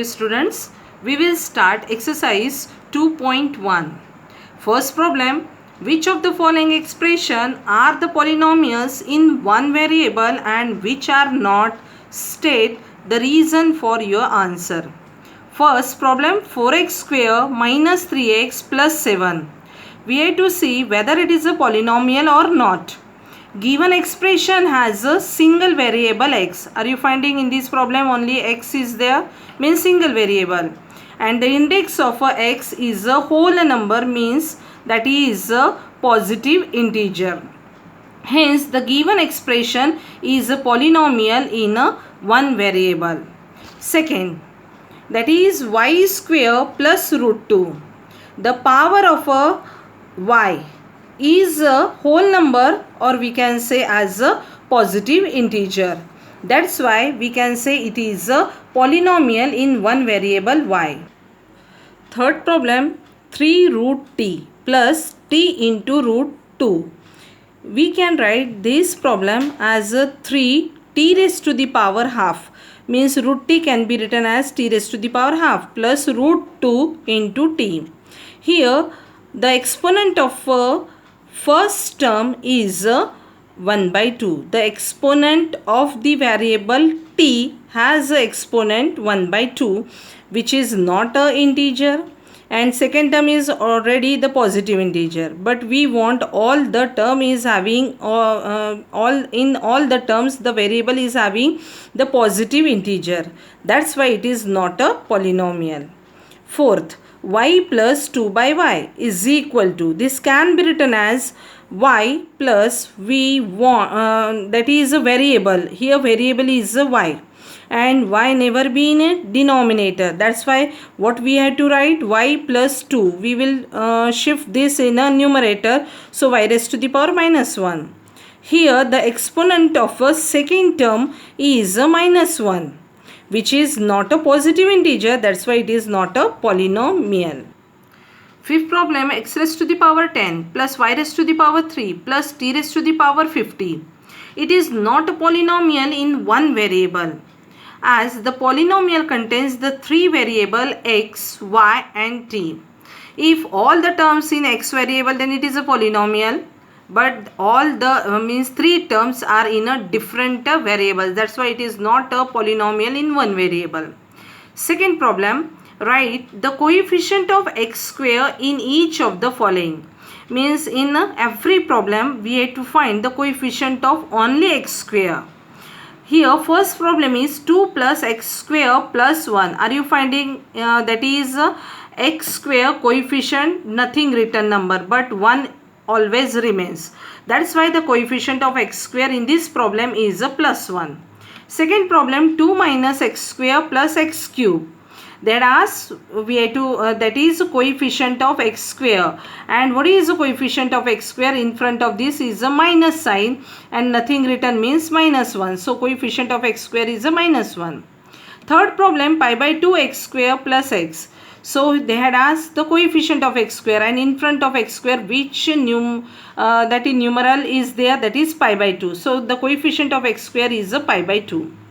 Students, we will start exercise 2.1. First problem, which of the following expression are the polynomials in one variable and which are not? State the reason for your answer. First problem, 4x square minus 3x plus 7. We have to see whether it is a polynomial or not. Given expression has a single variable x. Are you finding in this problem only x is there? Means single variable. And the index of a x is a whole number, means that is a positive integer. Hence the given expression is a polynomial in a one variable. Second, that is y square plus root 2. The power of a y is a whole number, or we can say as a positive integer. That's why we can say it is a polynomial in one variable y. Third problem, 3 root t plus t into root 2. We can write this problem as a 3 t raised to the power half, means root t can be written as t raised to the power half plus root 2 into t. Here the exponent of first term is 1 by 2. The exponent of the variable t has a exponent 1 by 2, which is not a integer, and second term is already the positive integer, but we want all the term is having all the terms the variable is having the positive integer. That's why it is not a polynomial. Fourth, y plus 2 by y is equal to, this can be written as y plus v1, that is a variable. Here variable is a y and y never be in a denominator. That's why what we have to write, y plus 2. We will shift this in a numerator, so y raised to the power minus 1. Here the exponent of a second term is a minus 1, which is not a positive integer. That's why it is not a polynomial. Fifth problem, x raised to the power 10 plus y raised to the power 3 plus t raised to the power 50. It is not a polynomial in one variable, as the polynomial contains the three variable x, y and t. If all the terms in x variable, then it is a polynomial, but all the means three terms are in a different variables. That's why it is not a polynomial in one variable. Second problem, write the coefficient of x square in each of the following. Means in every problem we have to find the coefficient of only x square. Here first problem is 2 plus x square plus 1. Are you finding that is x square coefficient, nothing written number, but 1 always remains. That's why the coefficient of x square in this problem is a plus 1. Second problem, 2 minus x square plus x cube. That we have to that is coefficient of x square, and what is the coefficient of x square? In front of this is a minus sign and nothing written, means minus 1. So coefficient of x square is a minus 1. Third problem, pi by 2 x square plus x. So they had asked the coefficient of x square, and in front of x square which that in numeral is there, that is pi by 2. So the coefficient of x square is a pi by 2.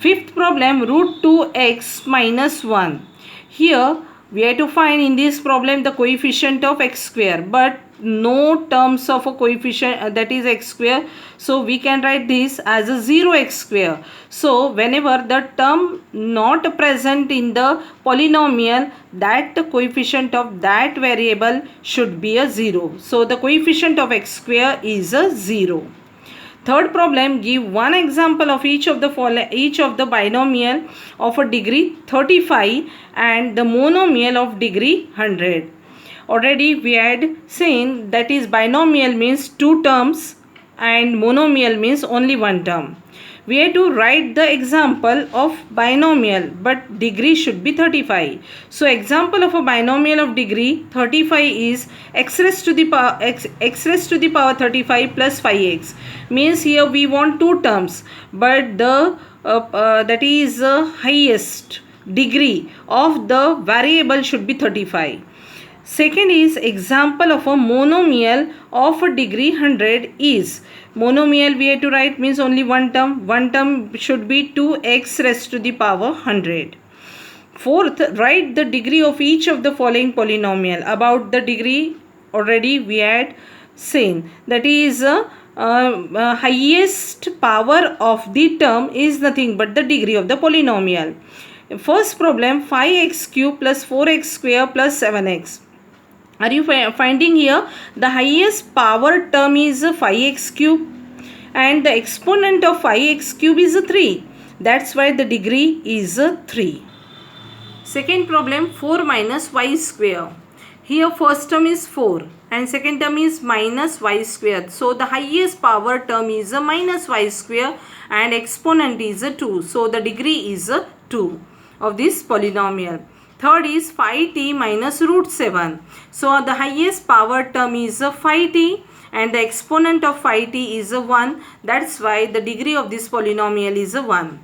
Fifth problem, root 2x minus 1. Here we have to find in this problem the coefficient of x square, but no terms of a coefficient that is x square. So we can write this as a 0x square. So whenever the term not present in the polynomial, that the coefficient of that variable should be a 0. So the coefficient of x square is a 0. Third problem, give one example of each of the binomial of a degree 35 and the monomial of degree 100. Already we had seen that is binomial means two terms and monomial means only one term. We have to write the example of binomial, but degree should be 35. So example of a binomial of degree 35 is x raised to the power 35 plus 5x. Means here we want two terms, but the that is highest degree of the variable should be 35. Second is example of a monomial of a degree 100 is, monomial we have to write means only one term should be 2x raised to the power 100. Fourth, write the degree of each of the following polynomial. About the degree already we had seen, that is highest power of the term is nothing but the degree of the polynomial. First problem, 5x cube plus 4x square plus 7x. Are you finding here the highest power term is 5x cube and the exponent of 5x cube is 3. That's why the degree is 3. Second problem, 4 minus y square. Here first term is 4 and second term is minus y square. So the highest power term is a minus y square and exponent is a 2. So the degree is a 2 of this polynomial. Third is 5t minus root 7. So the highest power term is a 5t and the exponent of 5t is a 1. That's why the degree of this polynomial is a 1.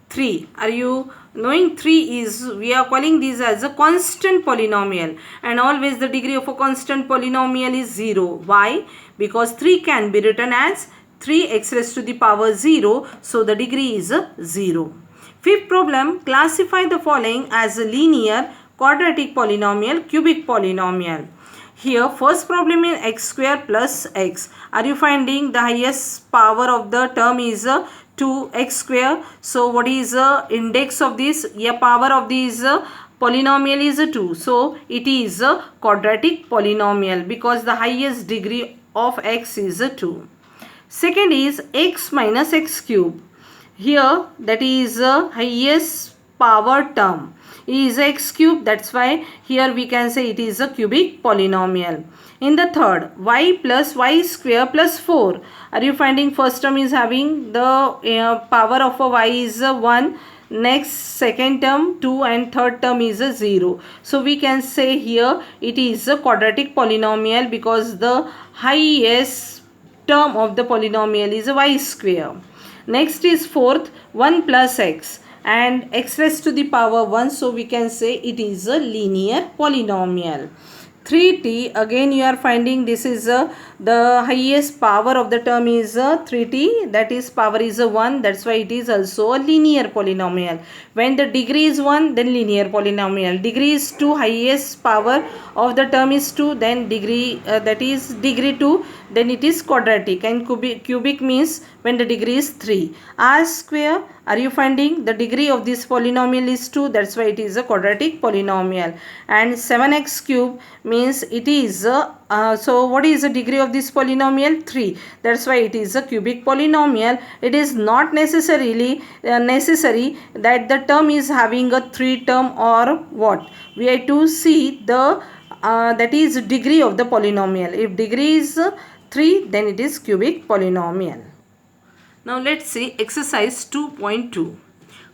3. Are you knowing 3 is, we are calling this as a constant polynomial, and always the degree of a constant polynomial is 0. Why? Because 3 can be written as 3x raised to the power 0. So the degree is 0. Fifth problem, classify the following as a linear, quadratic polynomial, cubic polynomial. Here first problem is x square plus x. Are you finding the highest power of the term is 2x square? So what is the index of this? Power of this polynomial is 2. So it is a quadratic polynomial because the highest degree of x is 2. Second is x minus x cube. Here that is highest power term is x cube. That's why here we can say it is a cubic polynomial. In the third, y plus y square plus 4. Are you finding first term is having the power of a y is 1, next second term 2 and third term is a 0. So we can say here it is a quadratic polynomial because the highest term of the polynomial is a y square. Next is fourth, 1 plus x and x raised to the power 1. So we can say it is a linear polynomial. 3t, again you are finding this is the highest power of the term is 3t, that is power is 1. That's why it is also a linear polynomial. When the degree is 1, then linear polynomial. Degree is 2, highest power of the term is 2, then degree that is degree 2, then it is quadratic, and cubic means when the degree is 3. R square, are you finding the degree of this polynomial is 2, that's why it is a quadratic polynomial. And 7x cube means it is so what is the degree of this polynomial? 3. That's why it is a cubic polynomial. It is not necessarily necessary that the term is having a 3 term or what. We have to see the that is degree of the polynomial. If degree is 3, then it is cubic polynomial. Now let's see exercise 2.2.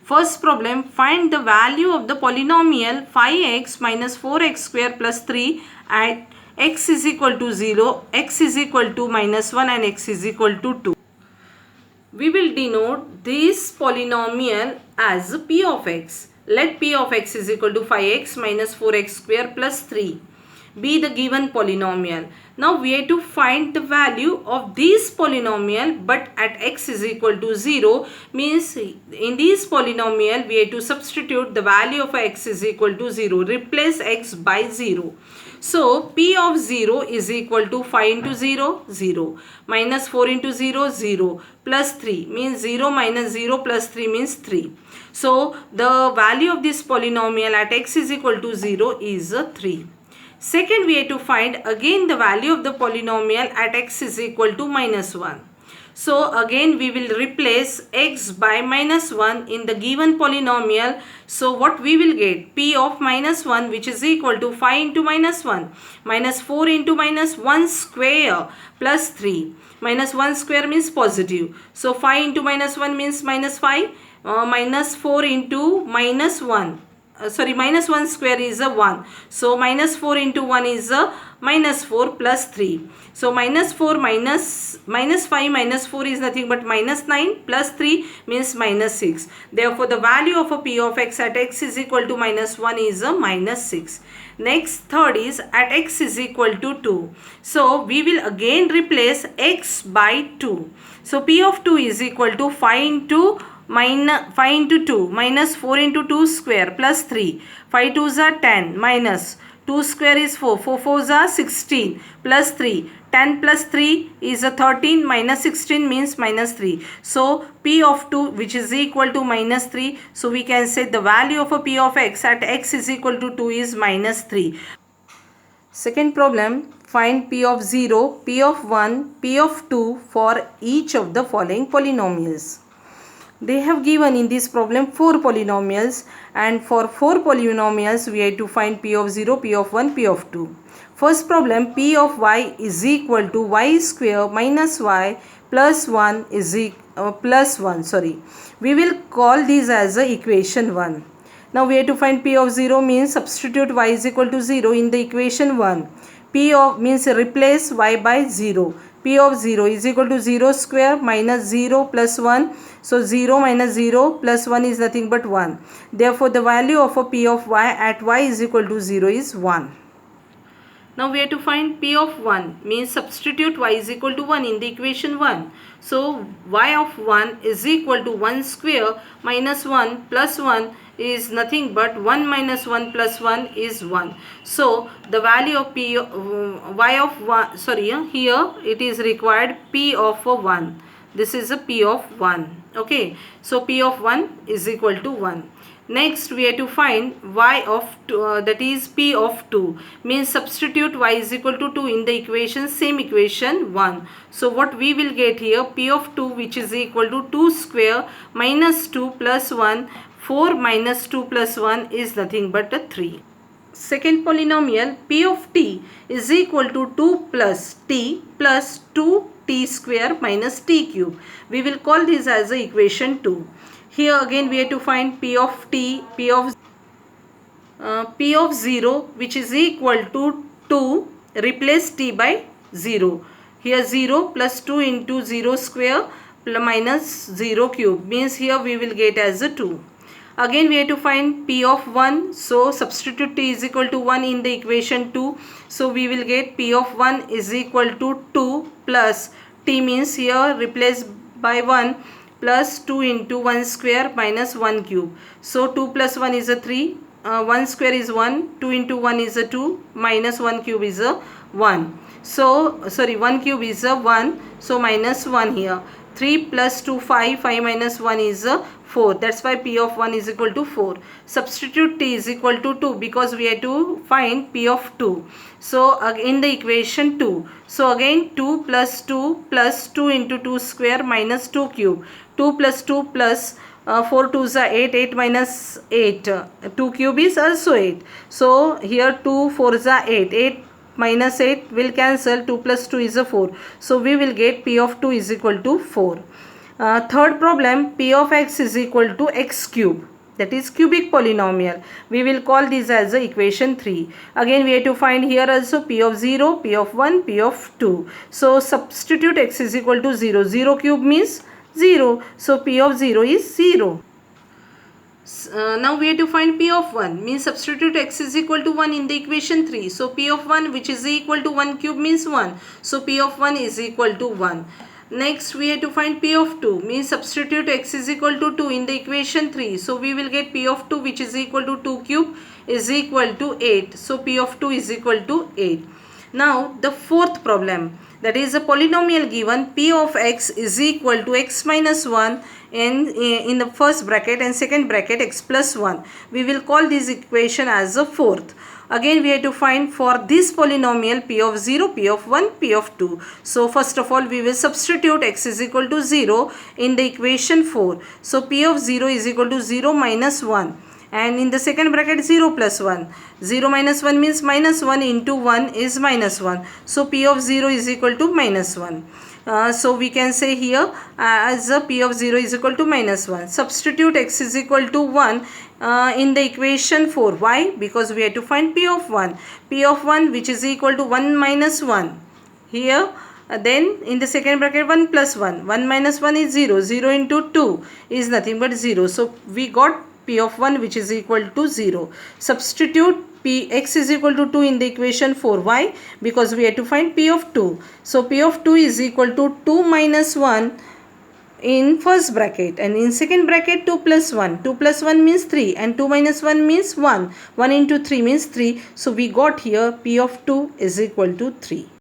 First problem, find the value of the polynomial 5x minus 4x square plus 3 at x is equal to 0, x is equal to minus 1 and x is equal to 2. We will denote this polynomial as p of x. Let p of x is equal to 5x minus 4x square plus 3 be the given polynomial. Now we have to find the value of this polynomial, but at x is equal to 0 means in this polynomial we have to substitute the value of x is equal to 0. Replace x by 0. So p of 0 is equal to 5 into 0, 0, minus 4 into 0, 0, plus 3 means 0 minus 0 plus 3 means 3. So the value of this polynomial at x is equal to 0 is 3. Second, we have to find again the value of the polynomial at x is equal to minus 1. So again we will replace x by minus 1 in the given polynomial. So what we will get? P of minus 1, which is equal to 5 into minus 1 minus 4 into minus 1 square plus 3. Minus 1 square means positive. So 5 into minus 1 means minus 5. Minus 4 into minus 1. Minus 1 square is a 1. So minus 4 into 1 is a minus 4 plus 3. So minus 4 minus 5 minus 4 is nothing but minus 9 plus 3 means minus 6. Therefore the value of a p of x at x is equal to minus 1 is a minus 6. Next, third is at x is equal to 2. So we will again replace x by 2. So p of 2 is equal to 5 into minus 5 into 2 minus 4 into 2 square plus 3. 5 2s are 10 minus 2 square is 4. 4 4s are 16 plus 3. 10 plus 3 is a 13 minus 16 means minus 3. So P of 2 which is equal to minus 3. So we can say the value of a P of x at x is equal to 2 is minus 3. Second problem, find P of 0, P of 1, P of 2 for each of the following polynomials. They have given in this problem 4 polynomials, and for 4 polynomials we have to find P of 0, P of 1, P of 2. First problem, P of y is equal to y square minus y plus 1 is plus 1. We will call this as a equation 1. Now we have to find P of 0 means substitute y is equal to 0 in the equation 1. P of means replace y by 0. P of 0 is equal to 0 square minus 0 plus 1. So 0 minus 0 plus 1 is nothing but 1. Therefore the value of a P of y at y is equal to 0 is 1. Now we have to find P of 1 means substitute y is equal to 1 in the equation 1. So y of 1 is equal to 1 square minus 1 plus 1 is nothing but 1 minus 1 plus 1 is 1. So the value of P y of 1, here it is required P of 1. This is a P of 1. Okay. So P of 1 is equal to 1. Next we have to find y of 2, that is P of 2 means substitute y is equal to 2 in the equation, same equation 1. So what we will get here, P of 2 which is equal to 2 square minus 2 plus 1. 4 minus 2 plus 1 is nothing but a 3. Second polynomial, P of t is equal to 2 plus t plus 2t square minus t cube. We will call this as a equation 2. Here again we have to find P of t, P of 0 which is equal to 2, replace t by 0. Here 0 plus 2 into 0 square minus 0 cube means here we will get as a 2. Again we have to find P of 1. So substitute t is equal to 1 in the equation 2. So we will get P of 1 is equal to 2 plus t means here replace by 1 plus 2 into 1 square minus 1 cube. So 2 plus 1 is a 3. 1 square is 1. 2 into 1 is a 2. Minus 1 cube is a 1. So 1 cube is a 1. So minus 1 here. 3 plus 2 5. 5 minus 1 is a 4. That's why P of 1 is equal to 4. Substitute t is equal to 2 because we have to find P of 2. So in the equation 2. So again 2 plus 2 into 2 square minus 2 cube. 2 plus 2 plus 4 2s are 8. 8 minus 8. 2 cube is also 8. So here 2 4s are 8. 8 minus 8 will cancel. 2 plus 2 is a 4. So we will get P of 2 is equal to 4. Third problem, P of x is equal to x cube, that is cubic polynomial. We will call this as a equation 3. Again we have to find here also P of 0, P of 1, P of 2. So substitute x is equal to 0. 0 cube means 0. So P of 0 is 0. Now we have to find P of 1 means substitute x is equal to 1 in the equation 3. So P of 1 which is equal to 1 cube means 1. So P of 1 is equal to 1. Next we have to find P of 2 means substitute x is equal to 2 in the equation 3. So we will get P of 2 which is equal to 2 cube is equal to 8. So P of 2 is equal to 8. Now the fourth problem, that is a polynomial given P of x is equal to x minus 1 in the first bracket and second bracket x plus 1. We will call this equation as the fourth. Again we have to find for this polynomial P of 0, P of 1, P of 2. So first of all we will substitute x is equal to 0 in the equation 4. So P of 0 is equal to 0 minus 1. And in the second bracket 0 plus 1. 0 minus 1 means minus 1 into 1 is minus 1. So P of 0 is equal to minus 1. So we can say here as a P of 0 is equal to minus 1. Substitute x is equal to 1 in the equation 4. Why? Because we have to find P of 1. P of 1 which is equal to 1 minus 1. Here then in the second bracket 1 plus 1. 1 minus 1 is 0. 0 into 2 is nothing but 0. So we got P of 1 which is equal to 0. Substitute P x is equal to 2 in the equation 4. Why? Because we have to find P of 2. So P of 2 is equal to 2 minus 1 in first bracket, and in second bracket 2 plus 1. 2 plus 1 means 3 and 2 minus 1 means 1. 1 into 3 means 3. So we got here P of 2 is equal to 3.